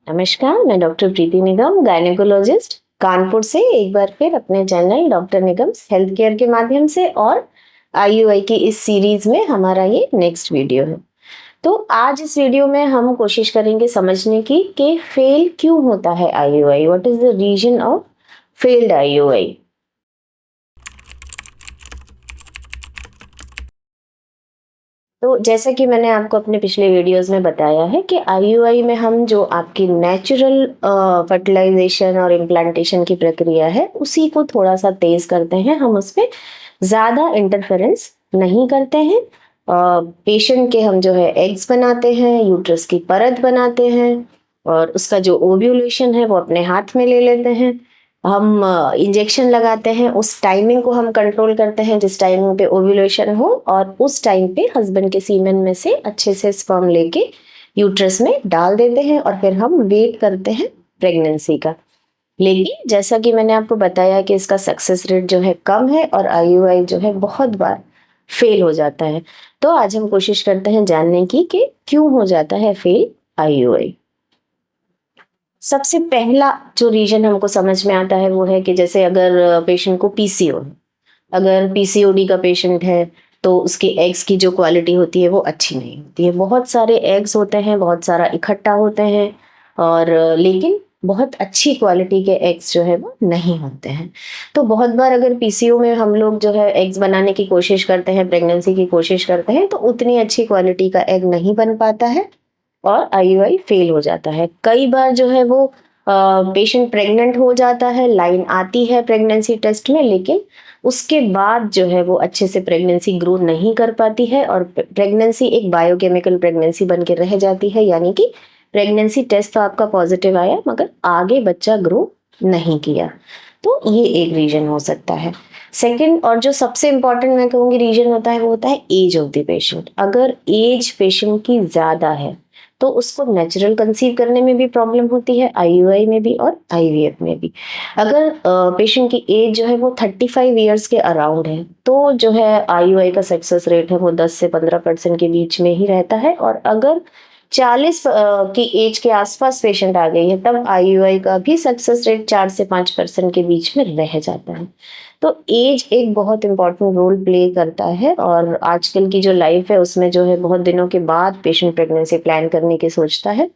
नमस्कार, मैं डॉक्टर प्रीति निगम, गायनेकोलॉजिस्ट कानपुर से एक बार फिर अपने channel doctor Nigam's health care के माध्यम से और आईयूआई की इस सीरीज में हमारा ये नेक्स्ट वीडियो है। तो आज इस वीडियो में हम कोशिश करेंगे समझने की कि फेल क्यों होता है IUI, what is the reason of failed IUI. तो जैसा कि मैंने आपको अपने पिछले वीडियोस में बताया है कि आईयूआई में हम जो आपकी नेचुरल फर्टिलाइजेशन और इम्प्लांटेशन की प्रक्रिया है उसी को थोड़ा सा तेज करते हैं। हम उसमें ज़्यादा इंटरफेरेंस नहीं करते हैं। पेशेंट के हम जो है एग्स बनाते हैं, यूट्रस की परत बनाते हैं और उसका जो ओव्यूलेशन है वो अपने हाथ में ले लेते हैं। हम इंजेक्शन लगाते हैं, उस टाइमिंग को हम कंट्रोल करते हैं जिस टाइमिंग पे ओव्यूलेशन हो, और उस टाइम पे हस्बैंड के सीमेन में से अच्छे से स्पर्म लेके यूट्रस में डाल देते हैं और फिर हम वेट करते हैं प्रेगनेंसी का। लेकिन जैसा कि मैंने आपको बताया कि इसका सक्सेस रेट जो है कम है और आईयूआई जो है बहुत बार फेल हो जाता है। तो आज हम कोशिश करते हैं जानने की कि क्यों हो जाता है फेल आईयूआई। सबसे पहला जो रीजन हमको समझ में आता है वो है कि जैसे अगर पेशेंट को पीसीओ है, अगर पीसीओडी का पेशेंट है तो उसके एग्स की जो क्वालिटी होती है वो अच्छी नहीं होती है। बहुत सारे एग्स होते हैं, बहुत सारा इकट्ठा होते हैं और लेकिन बहुत अच्छी क्वालिटी के एग्स जो है वो नहीं होते हैं। तो बहुत बार अगर पीसीओ में हम लोग जो है एग्स बनाने की कोशिश करते हैं, प्रेगनेंसी की कोशिश करते हैं, तो उतनी अच्छी क्वालिटी का एग नहीं बन पाता है और आईयूआई फेल हो जाता है। कई बार जो है वो पेशेंट प्रेग्नेंट हो जाता है, लाइन आती है प्रेगनेंसी टेस्ट में, लेकिन उसके बाद जो है वो अच्छे से प्रेगनेंसी ग्रो नहीं कर पाती है और प्रेगनेंसी एक बायोकेमिकल प्रेगनेंसी बन के रह जाती है। यानी कि प्रेगनेंसी टेस्ट तो आपका पॉजिटिव आया मगर आगे बच्चा ग्रो नहीं किया। तो ये एक रीजन हो सकता है। सेकंड और जो सबसे इंपॉर्टेंट मैं कहूँगी रीजन होता है वो होता है एज ऑफ द पेशेंट। अगर एज पेशेंट की ज़्यादा है तो उसको नेचुरल कंसीव करने में भी प्रॉब्लम होती है, आईयूआई में भी और आईवीएफ में भी। अगर पेशेंट की एज जो है वो 35 ईयर्स के अराउंड है तो जो है आईयूआई का सक्सेस रेट है वो 10 से 15% के बीच में ही रहता है, और अगर 40 की एज के आसपास पेशेंट आ गई है तब आईयूआई का भी सक्सेस रेट 4 से 5% के बीच में रह जाता है। तो एज एक बहुत इंपॉर्टेंट रोल प्ले करता है और आजकल की जो लाइफ है उसमें जो है बहुत दिनों के बाद पेशेंट प्रेगनेंसी प्लान करने की सोचता है,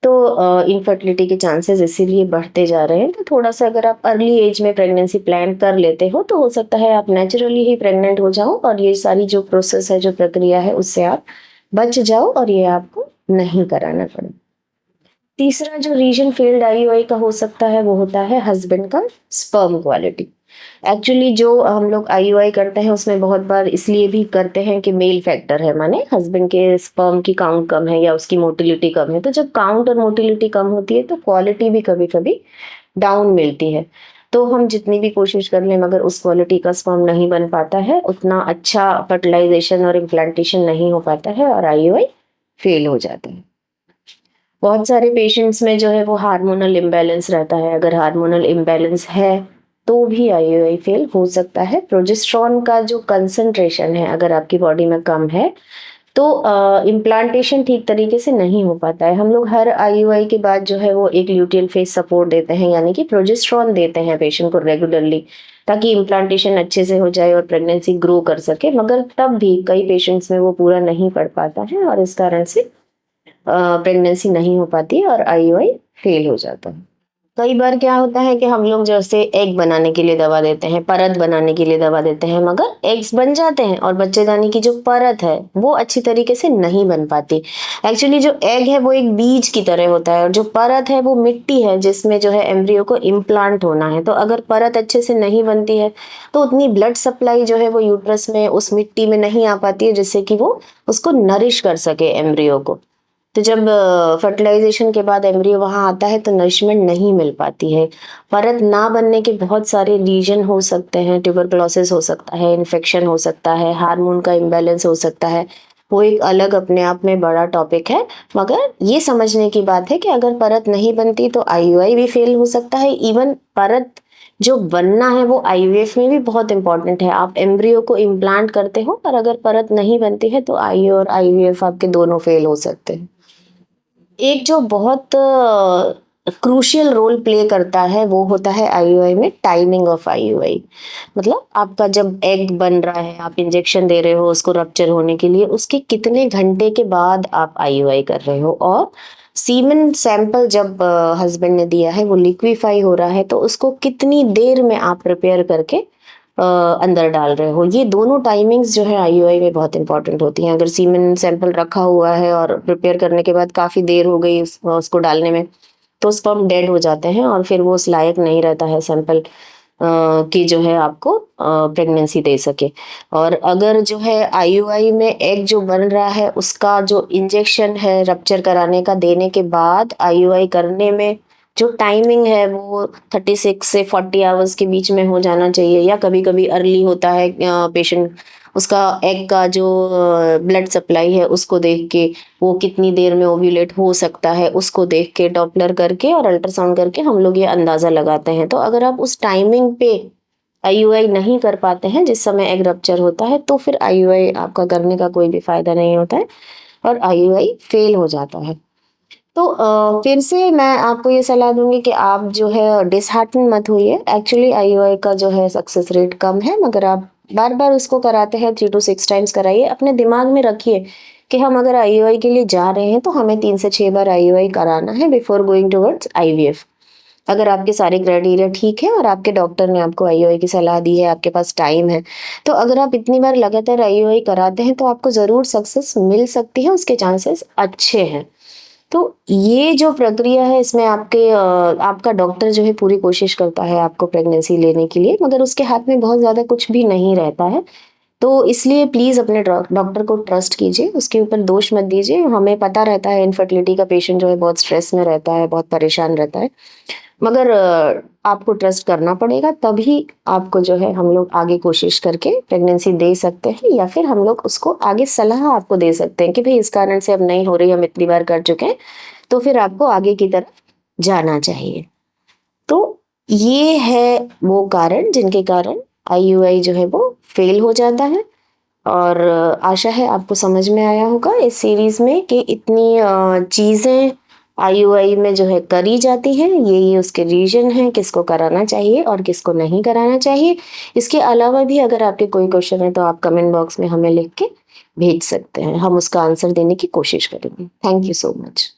तो इनफर्टिलिटी के चांसेस इसीलिए बढ़ते जा रहे हैं। तो थोड़ा सा अगर आप अर्ली एज में प्रेगनेंसी प्लान कर लेते हो तो हो सकता है आप नेचुरली ही प्रेग्नेंट हो जाओ और ये सारी जो प्रोसेस है, जो प्रक्रिया है, उससे आप बच जाओ और ये आपको नहीं कराना पड़े। तीसरा जो रीजन फेल्ड आईयूआई का हो सकता है वो होता है हस्बैंड का स्पर्म क्वालिटी। एक्चुअली जो हम लोग आईयूआई करते हैं उसमें बहुत बार इसलिए भी करते हैं कि मेल फैक्टर है, माने हस्बैंड के स्पर्म की काउंट कम है या उसकी मोटिलिटी कम है। तो जब काउंट और मोटिलिटी कम होती है तो क्वालिटी भी कभी कभी डाउन मिलती है। तो हम जितनी भी कोशिश कर लें मगर उस क्वालिटी का स्पर्म नहीं बन पाता है, उतना अच्छा फर्टिलाइजेशन और इम्प्लांटेशन नहीं हो पाता है और आईयूआई फेल हो जाता है। बहुत सारे पेशेंट्स में जो है वो हार्मोनल इम्बैलेंस रहता है। अगर हार्मोनल इम्बैलेंस है तो भी आईयूआई फेल हो सकता है। प्रोजेस्टेरॉन का जो कंसंट्रेशन है अगर आपकी बॉडी में कम है तो इम्प्लांटेशन ठीक तरीके से नहीं हो पाता है। हम लोग हर आईयूआई के बाद जो है वो एक ल्यूटियल फेज सपोर्ट देते हैं, यानी कि प्रोजेस्टेरॉन देते हैं पेशेंट को रेगुलरली, ताकि इम्प्लांटेशन अच्छे से हो जाए और प्रेगनेंसी ग्रो कर सके। मगर तब भी कई पेशेंट्स में वो पूरा नहीं पड़ पाता है और इस कारण से प्रेगनेंसी नहीं हो पाती है और आईयूआई फेल हो जाता है। कई बार क्या होता है कि हम लोग जैसे एग बनाने के लिए दवा देते हैं, परत बनाने के लिए दवा देते हैं, मगर एग्स बन जाते हैं और बच्चेदानी की जो परत है वो अच्छी तरीके से नहीं बन पाती। एक्चुअली जो एग है वो एक बीज की तरह होता है और जो परत है वो मिट्टी है जिसमें जो है एम्ब्रियो को इम्प्लांट होना है। तो अगर परत अच्छे से नहीं बनती है तो उतनी ब्लड सप्लाई जो है वो यूट्रस में उस मिट्टी में नहीं आ पाती है जिससे कि वो उसको नरिश कर सके एम्ब्रियो को। तो जब फर्टिलाइजेशन के बाद एम्ब्रियो वहां आता है तो नरिशमेंट नहीं मिल पाती है। परत ना बनने के बहुत सारे रीजन हो सकते हैं, ट्यूबरकुलोसिस हो सकता है, इन्फेक्शन हो सकता है, हार्मोन का इम्बैलेंस हो सकता है, वो एक अलग अपने आप में बड़ा टॉपिक है। मगर ये समझने की बात है कि अगर परत नहीं बनती तो आईयूआई भी फेल हो सकता है। इवन परत जो बनना है वो आईवीएफ में भी बहुत इंपॉर्टेंट है। आप एम्ब्रियो को इम्प्लांट करते हो पर अगर परत नहीं बनती है तो आईयू और आईवीएफ आपके दोनों फेल हो सकते हैं। एक जो बहुत क्रूशियल रोल प्ले करता है वो होता है आईयूआई में टाइमिंग ऑफ आईयूआई। मतलब आपका जब एग बन रहा है, आप इंजेक्शन दे रहे हो उसको रप्चर होने के लिए, उसके कितने घंटे के बाद आप आईयूआई कर रहे हो, और सीमेन सैंपल जब हस्बैंड ने दिया है वो लिक्विफाई हो रहा है तो उसको कितनी देर में आप प्रिपेयर करके अंदर डाल रहे हो। ये दोनों टाइमिंग्स जो है आईयूआई में बहुत इंपॉर्टेंट होती हैं। अगर सीमेन सैंपल रखा हुआ है और प्रिपेयर करने के बाद काफ़ी देर हो गई उसको डालने में, तो स्पर्म डेड हो जाते हैं और फिर वो उस लायक नहीं रहता है सैंपल कि जो है आपको प्रेगनेंसी दे सके। और अगर जो है आईयूआई में एग जो बन रहा है उसका जो इंजेक्शन है रप्चर कराने का देने के बाद आईयूआई करने में जो टाइमिंग है वो 36 से 40 आवर्स के बीच में हो जाना चाहिए, या कभी कभी अर्ली होता है पेशेंट उसका एग का जो ब्लड सप्लाई है उसको देख के वो कितनी देर में ओव्यूलेट हो सकता है उसको देख के डॉपलर करके और अल्ट्रासाउंड करके हम लोग ये अंदाज़ा लगाते हैं। तो अगर आप उस टाइमिंग पे आईयूआई नहीं कर पाते हैं जिस समय एग रप्चर होता है तो फिर आईयूआई आपका करने का कोई भी फायदा नहीं होता है और आईयूआई फेल हो जाता है। तो फिर से मैं आपको ये सलाह दूंगी कि आप जो है डिसहार्टन मत होइए। एक्चुअली आईयूआई का जो है सक्सेस रेट कम है, मगर आप बार बार उसको कराते हैं, 3 to 6 टाइम्स कराइए। अपने दिमाग में रखिए कि हम अगर आईयूआई के लिए जा रहे हैं तो हमें 3 से 6 बार आईयूआई कराना है बिफोर गोइंग टुवर्ड्स आईवीएफ। अगर आपके सारे क्राइटेरिया ठीक है और आपके डॉक्टर ने आपको आईयूआई की सलाह दी है, आपके पास टाइम है, तो अगर आप इतनी बार लगातार आईयूआई कराते हैं तो आपको ज़रूर सक्सेस मिल सकती है, उसके चांसेस अच्छे हैं। तो ये जो प्रक्रिया है इसमें आपका डॉक्टर जो है पूरी कोशिश करता है आपको प्रेगनेंसी लेने के लिए, मगर उसके हाथ में बहुत ज़्यादा कुछ भी नहीं रहता है। तो इसलिए प्लीज़ अपने डॉक्टर को ट्रस्ट कीजिए, उसके ऊपर दोष मत दीजिए। हमें पता रहता है इनफर्टिलिटी का पेशेंट जो है बहुत स्ट्रेस में रहता है, बहुत परेशान रहता है, मगर आपको ट्रस्ट करना पड़ेगा, तभी आपको जो है हम लोग आगे कोशिश करके प्रेगनेंसी दे सकते हैं, या फिर हम लोग उसको आगे सलाह आपको दे सकते हैं कि भाई इस कारण से अब नहीं हो रही, हम इतनी बार कर चुके हैं, तो फिर आपको आगे की तरफ जाना चाहिए। तो ये है वो कारण जिनके कारण आईयूआई जो है वो फेल हो जाता है। और आशा है आपको समझ में आया होगा इस सीरीज में कि इतनी चीज़ें आईयूआई में जो है करी जाती हैं, ये उसके रीजन हैं, किसको कराना चाहिए और किसको नहीं कराना चाहिए। इसके अलावा भी अगर आपके कोई क्वेश्चन है तो आप कमेंट बॉक्स में हमें लिख के भेज सकते हैं, हम उसका आंसर देने की कोशिश करेंगे। Thank you so much.